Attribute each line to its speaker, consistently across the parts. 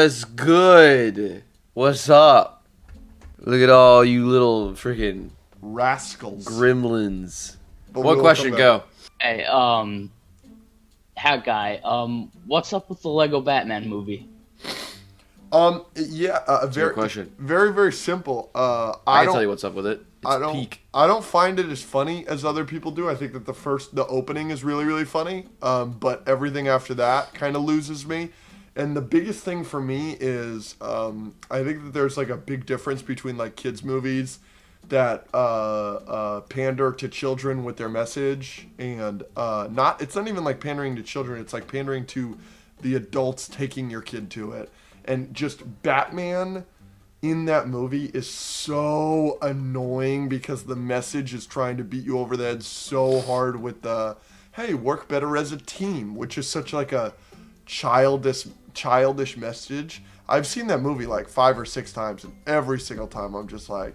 Speaker 1: What's good? What's up? Look at all you little freaking
Speaker 2: rascals,
Speaker 1: gremlins.
Speaker 2: But
Speaker 1: One question, go.
Speaker 3: Hey, hat guy, what's up with the Lego Batman movie?
Speaker 1: Very question.
Speaker 2: Very, very simple.
Speaker 1: I can tell you what's up with it. It's peak.
Speaker 2: I don't find it as funny as other people do. I think that the opening is really, really funny. But everything after that kind of loses me. And the biggest thing for me is, I think that there's like a big difference between like kids movies that pander to children with their message and it's not even like pandering to children. It's like pandering to the adults taking your kid to it. And just Batman in that movie is so annoying because the message is trying to beat you over the head so hard with the, hey, work better as a team, which is such like a childish message. I've seen that movie like 5 or 6 times, and every single time I'm just like,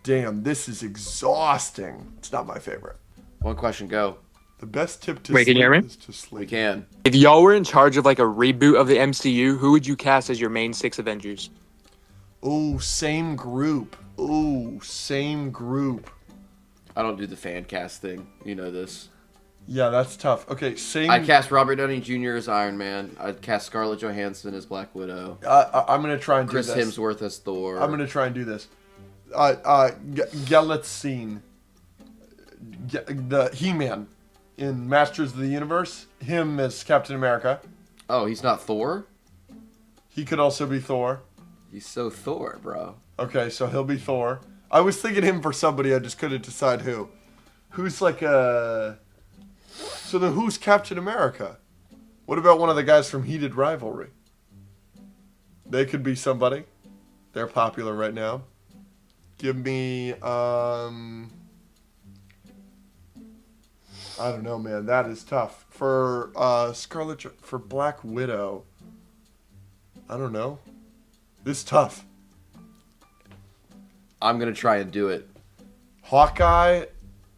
Speaker 2: damn, this is exhausting. It's not my favorite.
Speaker 1: One question, go.
Speaker 2: The best tip to
Speaker 4: Wait, can you hear me?
Speaker 2: is to sleep.
Speaker 1: We can.
Speaker 4: If y'all were in charge of like a reboot of the MCU, who would you cast as your main 6 Avengers?
Speaker 2: Oh, same group.
Speaker 1: I don't do the fan cast thing. You know this.
Speaker 2: Yeah, that's tough. Okay,
Speaker 1: I'd cast Robert Downey Jr. as Iron Man. I'd cast Scarlett Johansson as Black Widow.
Speaker 2: I'm going to try and
Speaker 1: Chris
Speaker 2: do this.
Speaker 1: Hemsworth as Thor.
Speaker 2: I'm going to try and do this. Galatzine. The He-Man in Masters of the Universe. Him as Captain America.
Speaker 1: Oh, he's not Thor?
Speaker 2: He could also be Thor.
Speaker 1: He's so Thor, bro.
Speaker 2: Okay, so he'll be Thor. I was thinking him for somebody, I just couldn't decide who. Who's like a... So then who's Captain America? What about one of the guys from Heated Rivalry? They could be somebody. They're popular right now. Give me, I don't know, man. That is tough. For for Black Widow, I don't know. This is tough.
Speaker 1: I'm going to try and do it.
Speaker 2: Hawkeye,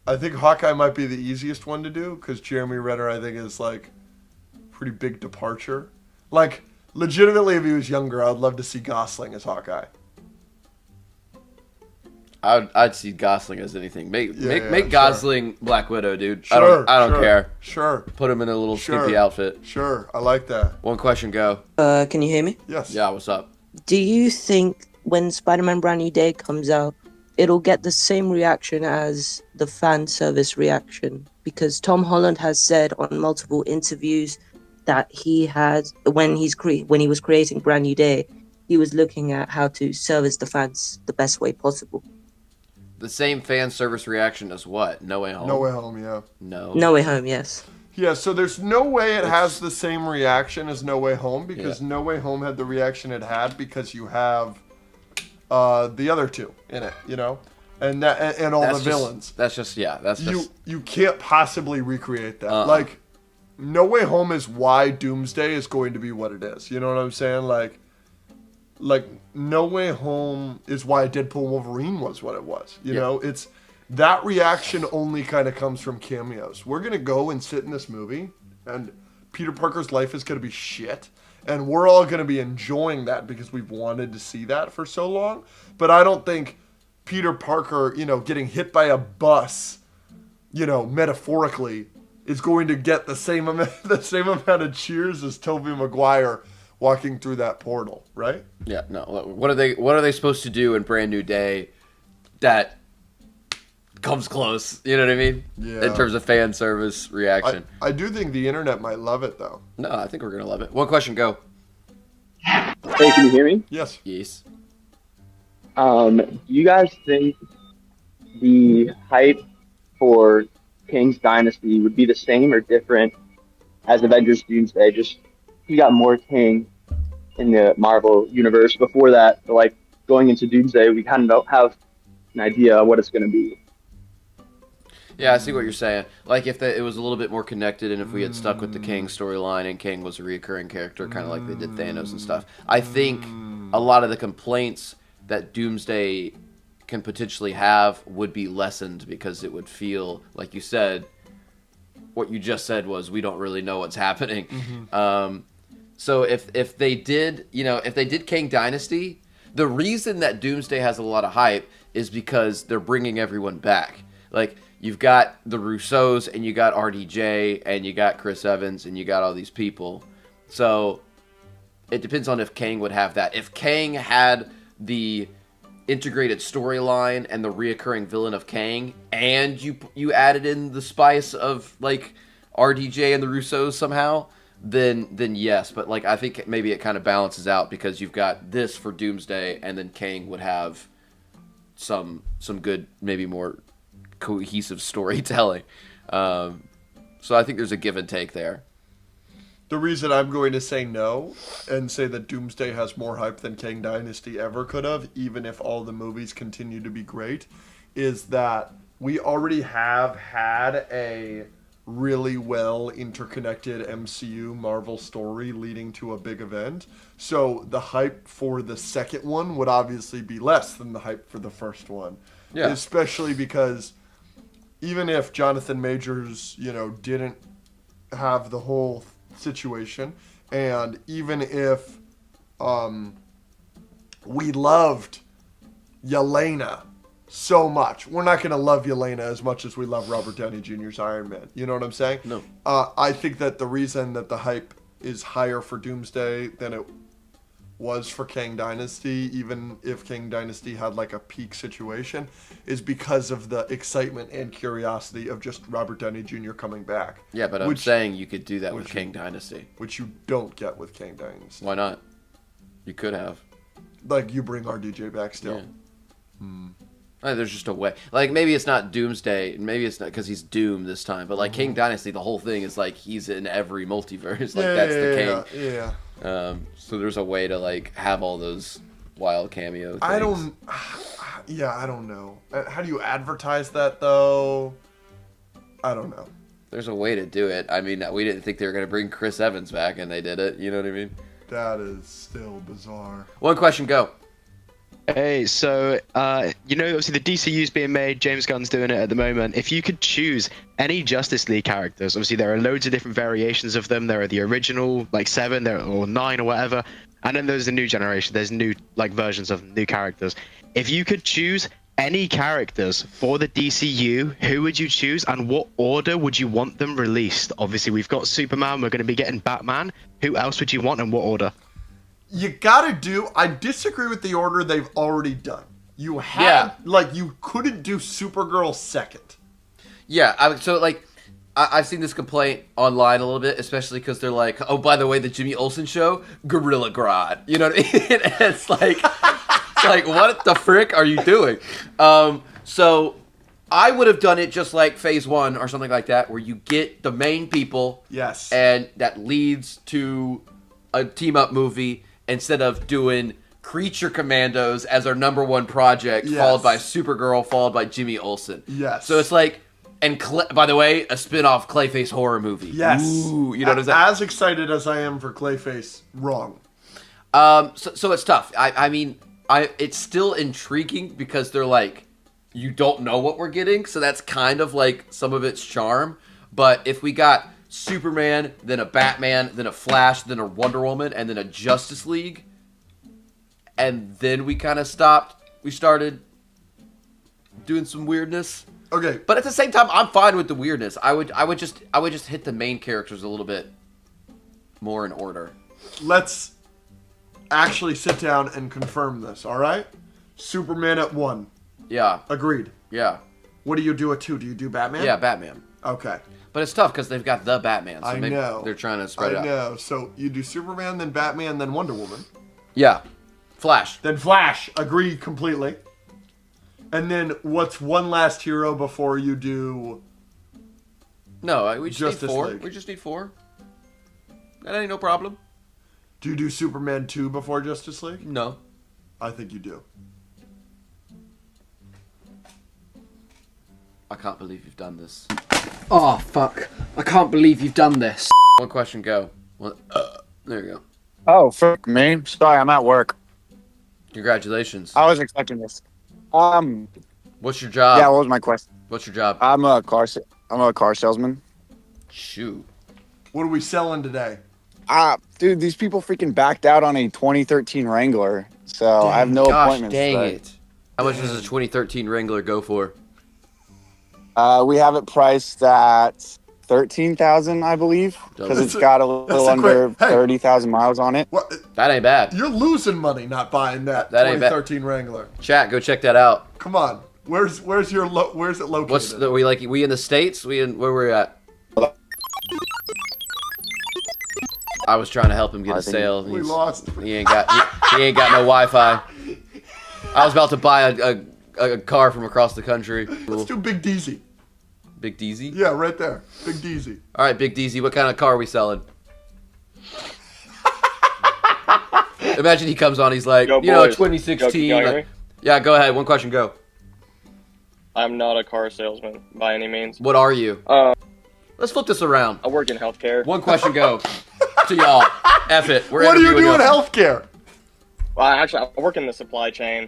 Speaker 2: I think Hawkeye might be the easiest one to do because Jeremy Renner, I think, is like pretty big departure. Like, legitimately, if he was younger, I'd love to see Gosling as Hawkeye.
Speaker 1: I'd see Gosling as anything. Make Gosling Black Widow, dude.
Speaker 2: Sure,
Speaker 1: I don't care.
Speaker 2: Sure.
Speaker 1: Put him in a little skimpy outfit.
Speaker 2: Sure, I like that.
Speaker 1: One question, go.
Speaker 5: Can you hear me?
Speaker 2: Yes.
Speaker 1: Yeah, what's up?
Speaker 5: Do you think when Spider-Man Brand New Day comes out, it'll get the same reaction as the fan service reaction? Because Tom Holland has said on multiple interviews that he had, when he was creating Brand New Day, he was looking at how to service the fans the best way possible.
Speaker 1: The same fan service reaction as what? No Way Home?
Speaker 2: No Way Home, yeah.
Speaker 5: No Way Home, yes.
Speaker 2: Yeah, so there's no way it has the same reaction as No Way Home because No Way Home had the reaction it had because you have the other two in it, you know? And all the villains.
Speaker 1: You
Speaker 2: can't possibly recreate that. Like, No Way Home is why Doomsday is going to be what it is. You know what I'm saying? Like No Way Home is why Deadpool Wolverine was what it was. You know, it's that reaction only kind of comes from cameos. We're gonna go and sit in this movie, and Peter Parker's life is gonna be shit, and we're all gonna be enjoying that because we've wanted to see that for so long. But I don't think Peter Parker, you know, getting hit by a bus, you know, metaphorically, is going to get the same amount of cheers as Tobey Maguire walking through that portal, right?
Speaker 1: Yeah, no. What are they supposed to do in Brand New Day that comes close? You know what I mean?
Speaker 2: Yeah.
Speaker 1: In terms of fan service reaction.
Speaker 2: I do think the internet might love it, though.
Speaker 1: No, I think we're gonna love it. One question, go.
Speaker 6: Hey, can you hear me?
Speaker 2: Yes.
Speaker 1: Yes.
Speaker 6: Do you guys think the hype for King's Dynasty would be the same or different as Avengers Doomsday? Just we got more King in the Marvel universe. Before that, like going into Doomsday, we kind of don't have an idea of what it's going to be.
Speaker 1: Yeah, I see what you're saying. Like if it was a little bit more connected, and if we had stuck with the King storyline, and King was a reoccurring character, kind of like they did Thanos and stuff. I think a lot of the complaints that Doomsday can potentially have would be lessened because it would feel, like you said, what you just said was we don't really know what's happening. So if they did, if they did Kang Dynasty, the reason that Doomsday has a lot of hype is because they're bringing everyone back. Like, you've got the Russos, and you got RDJ, and you got Chris Evans, and you got all these people. So it depends on if Kang would have that. If Kang had the integrated storyline and the reoccurring villain of Kang, and you added in the spice of like RDJ and the Russos somehow, then yes. But like, I think maybe it kind of balances out because you've got this for Doomsday, and then Kang would have some good, maybe more cohesive storytelling. So I think there's a give and take there.
Speaker 2: The reason I'm going to say no and say that Doomsday has more hype than Kang Dynasty ever could have, even if all the movies continue to be great, is that we already have had a really well interconnected MCU Marvel story leading to a big event. So the hype for the second one would obviously be less than the hype for the first one.
Speaker 1: Yeah.
Speaker 2: Especially because even if Jonathan Majors, didn't have the whole situation, and even if we loved Yelena so much, we're not going to love Yelena as much as we love Robert Downey Jr.'s Iron Man. You know what I'm saying?
Speaker 1: No.
Speaker 2: I think that the reason that the hype is higher for Doomsday than it was for Kang Dynasty, even if Kang Dynasty had like a peak situation, is because of the excitement and curiosity of just Robert Downey Jr. coming back.
Speaker 1: Yeah, but I'm saying you could do that with Kang Dynasty.
Speaker 2: Which you don't get with Kang Dynasty.
Speaker 1: Why not? You could have.
Speaker 2: Like, you bring RDJ back still.
Speaker 1: Yeah. There's just a way. Like, maybe it's not Doomsday, maybe it's not because he's Doom this time, but like King Dynasty, the whole thing is like he's in every multiverse. Like, that's the King.
Speaker 2: Yeah.
Speaker 1: So there's a way to like have all those wild cameo things.
Speaker 2: I don't know. How do you advertise that though? I don't know.
Speaker 1: There's a way to do it. I mean, we didn't think they were going to bring Chris Evans back, and they did it. You know what I mean?
Speaker 2: That is still bizarre.
Speaker 1: One question, go.
Speaker 7: Hey, so, obviously the DCU's being made, James Gunn's doing it at the moment. If you could choose any Justice League characters, obviously there are loads of different variations of them. There are the original, like 7, or 9 or whatever. And then there's the new generation. There's new, like, versions of new characters. If you could choose any characters for the DCU, who would you choose and what order would you want them released? Obviously, we've got Superman. We're going to be getting Batman. Who else would you want and what order?
Speaker 2: I disagree with the order they've already done. You couldn't do Supergirl second.
Speaker 1: Yeah, I've seen this complaint online a little bit, especially because they're like, oh, by the way, the Jimmy Olsen show, Gorilla Grodd. You know what I mean? It's like, what the frick are you doing? So I would have done it just like Phase 1 or something like that, where you get the main people.
Speaker 2: Yes.
Speaker 1: And that leads to a team-up movie, instead of doing Creature Commandos as our #1 project, followed by Supergirl, followed by Jimmy Olsen.
Speaker 2: Yes.
Speaker 1: So it's like, and by the way, a spin-off Clayface horror movie.
Speaker 2: Yes.
Speaker 1: Ooh, you know what I'm saying?
Speaker 2: As excited as I am for Clayface, wrong.
Speaker 1: So it's tough. I mean, it's still intriguing because they're like, you don't know what we're getting, so that's kind of like some of its charm. But if we got Superman, then a Batman, then a Flash, then a Wonder Woman, and then a Justice League, and then we kind of stopped. We started doing some weirdness.
Speaker 2: Okay,
Speaker 1: but at the same time, I'm fine with the weirdness. I would just hit the main characters a little bit more in order.
Speaker 2: Let's actually sit down and confirm this. All right, Superman at 1.
Speaker 1: Yeah.
Speaker 2: Agreed.
Speaker 1: Yeah.
Speaker 2: What do you do at 2? Do you do Batman?
Speaker 1: Yeah, Batman.
Speaker 2: Okay.
Speaker 1: But it's tough because they've got the Batman. So
Speaker 2: I know.
Speaker 1: They're trying to spread it out.
Speaker 2: I know. So you do Superman, then Batman, then Wonder Woman.
Speaker 1: Yeah. Flash.
Speaker 2: Then Flash. Agree completely. And then what's one last hero before you do...
Speaker 1: No, we just
Speaker 2: Justice
Speaker 1: need 4.
Speaker 2: League?
Speaker 1: We just need 4. That ain't no problem.
Speaker 2: Do you do Superman 2 before Justice League?
Speaker 1: No.
Speaker 2: I think you do.
Speaker 1: I can't believe you've done this.
Speaker 8: Oh, fuck. I can't believe you've done this.
Speaker 1: One question, go. There you go.
Speaker 4: Oh, fuck me. Sorry, I'm at work.
Speaker 1: Congratulations.
Speaker 4: I was expecting this.
Speaker 1: What's your job?
Speaker 4: Yeah, what was my question?
Speaker 1: What's your job?
Speaker 4: I'm a car salesman.
Speaker 1: Shoot.
Speaker 2: What are we selling today?
Speaker 9: Dude, these people freaking backed out on a 2013 Wrangler, so I have no
Speaker 1: Gosh,
Speaker 9: appointments
Speaker 1: dang
Speaker 9: today.
Speaker 1: it. How much does a 2013 Wrangler go for?
Speaker 9: We have it priced at 13,000, I believe, because it's got a little under 30,000 miles on it.
Speaker 2: What?
Speaker 1: That ain't bad.
Speaker 2: You're losing money not buying that
Speaker 1: That ain't bad.
Speaker 2: 2013 Wrangler.
Speaker 1: Chat, go check that out.
Speaker 2: Come on. Where's it located?
Speaker 1: What's the, we in the States? Where we at? I was trying to help him get a sale.
Speaker 2: We lost.
Speaker 1: He ain't got no Wi-Fi. I was about to buy a car from across the country.
Speaker 2: Let's do Big Deezy.
Speaker 1: Big Deezy?
Speaker 2: Yeah, right there. Big Deezy.
Speaker 1: All right, Big Deezy, what kind of car are we selling? Imagine he comes on, he's like,
Speaker 10: Yo,
Speaker 1: you know,
Speaker 10: boys.
Speaker 1: 2016.
Speaker 10: Yo, can you hear me?
Speaker 1: Yeah, go ahead. One question, go.
Speaker 10: I'm not a car salesman by any means.
Speaker 1: What are you? Let's flip this around.
Speaker 10: I work in healthcare.
Speaker 1: One question, go. To y'all. F it. We're
Speaker 2: What do you do
Speaker 1: interviewing
Speaker 2: in
Speaker 1: y'all.
Speaker 2: healthcare?
Speaker 10: Well, actually, I work in the supply chain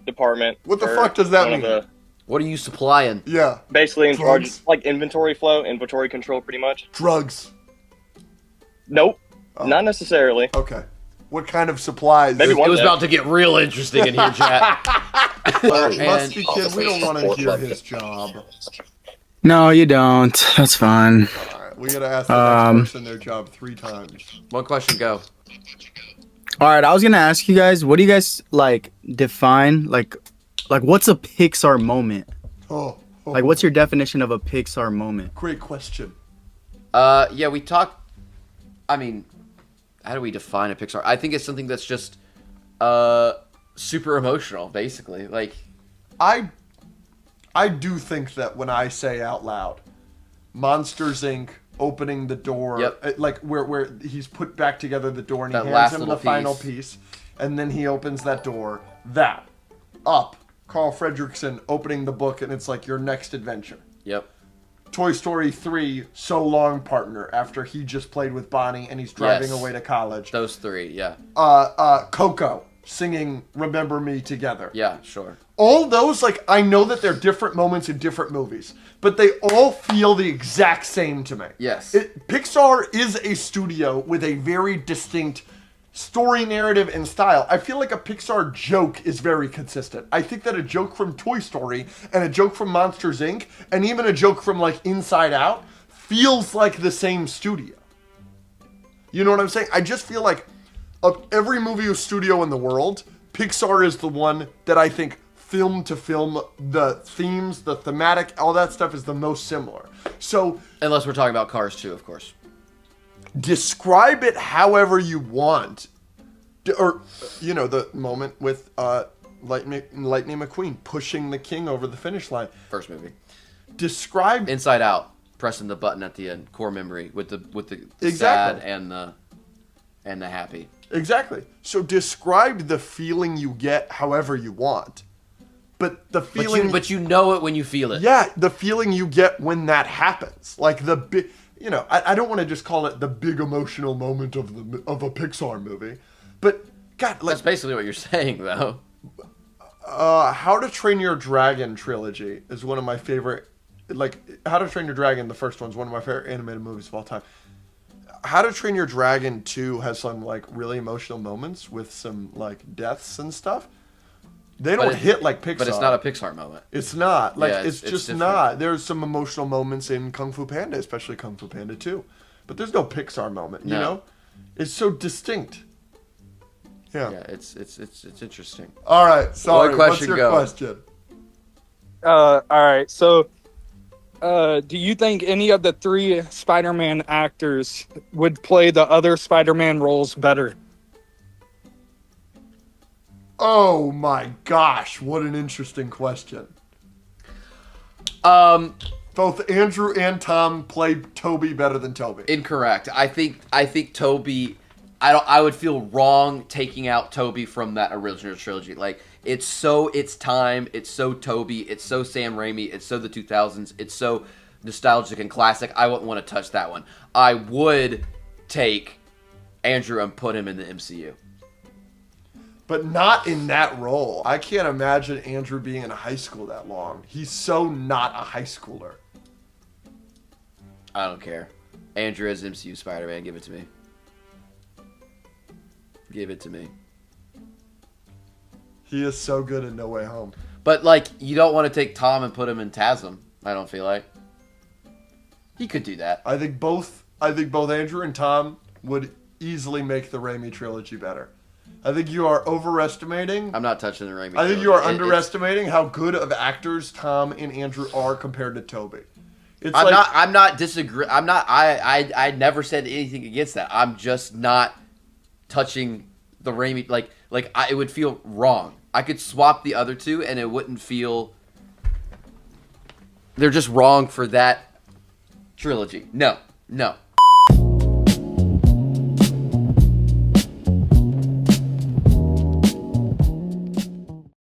Speaker 10: department.
Speaker 2: What the
Speaker 10: for
Speaker 2: fuck does that
Speaker 10: one of
Speaker 2: mean?
Speaker 10: the-
Speaker 1: What are you supplying?
Speaker 2: Yeah.
Speaker 10: basically in charge,
Speaker 2: Drugs?
Speaker 10: like inventory flow, inventory control, pretty much.
Speaker 2: Drugs.
Speaker 10: Nope,
Speaker 2: Oh.
Speaker 10: not necessarily.
Speaker 2: Okay. What kind of supplies?
Speaker 10: Maybe
Speaker 1: It
Speaker 10: one
Speaker 1: was
Speaker 10: day.
Speaker 1: about to get real interesting in here, chat.
Speaker 2: Musty kid, we don't want to hear his job.
Speaker 11: No, you don't. That's fine.
Speaker 2: Alright, we gotta ask the next person their job 3 times.
Speaker 1: One question, go.
Speaker 11: All right, I was gonna ask you guys, what do you guys like define like what's a Pixar moment?
Speaker 2: Oh.
Speaker 11: Like, what's your definition of a Pixar moment?
Speaker 2: Great question.
Speaker 1: Yeah, we talked. I mean, how do we define a Pixar? I think it's something that's just super emotional, basically. Like,
Speaker 2: I do think that when I say out loud, Monsters Inc. opening the door,
Speaker 1: Yep.
Speaker 2: like where he's put back together the door and he
Speaker 1: That
Speaker 2: hands
Speaker 1: last
Speaker 2: him the
Speaker 1: little
Speaker 2: final
Speaker 1: piece.
Speaker 2: piece, and then he opens that door. That Up, Carl Fredricksen opening the book, and it's like your next adventure.
Speaker 1: yep.
Speaker 2: Toy Story 3, So Long Partner, after he just played with Bonnie and he's driving
Speaker 1: Yes.
Speaker 2: away to college.
Speaker 1: Those 3, yeah.
Speaker 2: Coco singing Remember Me Together.
Speaker 1: Yeah, sure.
Speaker 2: All those, like, I know that they're different moments in different movies, but they all feel the exact same to me.
Speaker 1: Yes.
Speaker 2: Pixar is a studio with a very distinct story, narrative, and style. I feel like a Pixar joke is very consistent. I think that a joke from Toy Story and a joke from Monsters, Inc., and even a joke from, like, Inside Out feels like the same studio. You know what I'm saying? I just feel like of every movie or studio in the world, Pixar is the one that I think film to film, the themes, the thematic, all that stuff is the most similar. So
Speaker 1: Unless we're talking about Cars 2, of course.
Speaker 2: describe it however you want. Or, you know, the moment with Lightning McQueen pushing the king over the finish line.
Speaker 1: First movie.
Speaker 2: Describe
Speaker 1: Inside Out, pressing the button at the end, core memory with the
Speaker 2: Exactly.
Speaker 1: sad and the happy.
Speaker 2: Exactly. So describe the feeling you get however you want. But the feeling...
Speaker 1: But you know it when you feel it.
Speaker 2: Yeah, the feeling you get when that happens. Like the big... You know, I don't want to just call it the big emotional moment of a Pixar movie. But, God, like...
Speaker 1: That's basically what you're saying, though.
Speaker 2: How to Train Your Dragon trilogy is one of my favorite... Like, How to Train Your Dragon, the first one, is one of my favorite animated movies of all time. How to Train Your Dragon 2 has some, like, really emotional moments with some, like, deaths and stuff. They don't hit like Pixar.
Speaker 1: But it's not a Pixar moment.
Speaker 2: It's not. Like,
Speaker 1: Yeah,
Speaker 2: it's just
Speaker 1: different.
Speaker 2: not. There's some emotional moments in Kung Fu Panda, especially Kung Fu Panda 2. But there's no Pixar moment, you
Speaker 1: No.
Speaker 2: know? It's so distinct. Yeah.
Speaker 1: Yeah, it's interesting.
Speaker 2: All right, sorry.
Speaker 1: One
Speaker 2: What's
Speaker 1: question,
Speaker 2: your
Speaker 1: go.
Speaker 2: question?
Speaker 12: All right. So, do you think any of the 3 Spider-Man actors would play the other Spider-Man roles better?
Speaker 2: Oh my gosh, what an interesting question. Both Andrew and Tom played Toby better than Toby.
Speaker 1: Incorrect. I think Toby. I would feel wrong taking out Toby from that original trilogy. Like, it's so its time. It's so Toby. It's so Sam Raimi. It's so the 2000s. It's so nostalgic and classic. I wouldn't want to touch that one. I would take Andrew and put him in the MCU.
Speaker 2: But not in that role. I can't imagine Andrew being in high school that long. He's so not a high schooler.
Speaker 1: I don't care. Andrew as MCU Spider-Man. Give it to me. Give it to me.
Speaker 2: He is so good in No Way Home.
Speaker 1: But, like, you don't want to take Tom and put him in TASM, I don't feel like. He could do that.
Speaker 2: I think both Andrew and Tom would easily make the Raimi trilogy better. I think you are overestimating.
Speaker 1: I'm not touching the Raimi
Speaker 2: I think
Speaker 1: trilogy.
Speaker 2: you are underestimating how good of actors Tom and Andrew are compared to Toby.
Speaker 1: I'm not disagreeing. I never said anything against that. I'm just not touching the Raimi. It would feel wrong. I could swap the other two and it wouldn't feel. They're just wrong for that trilogy. No.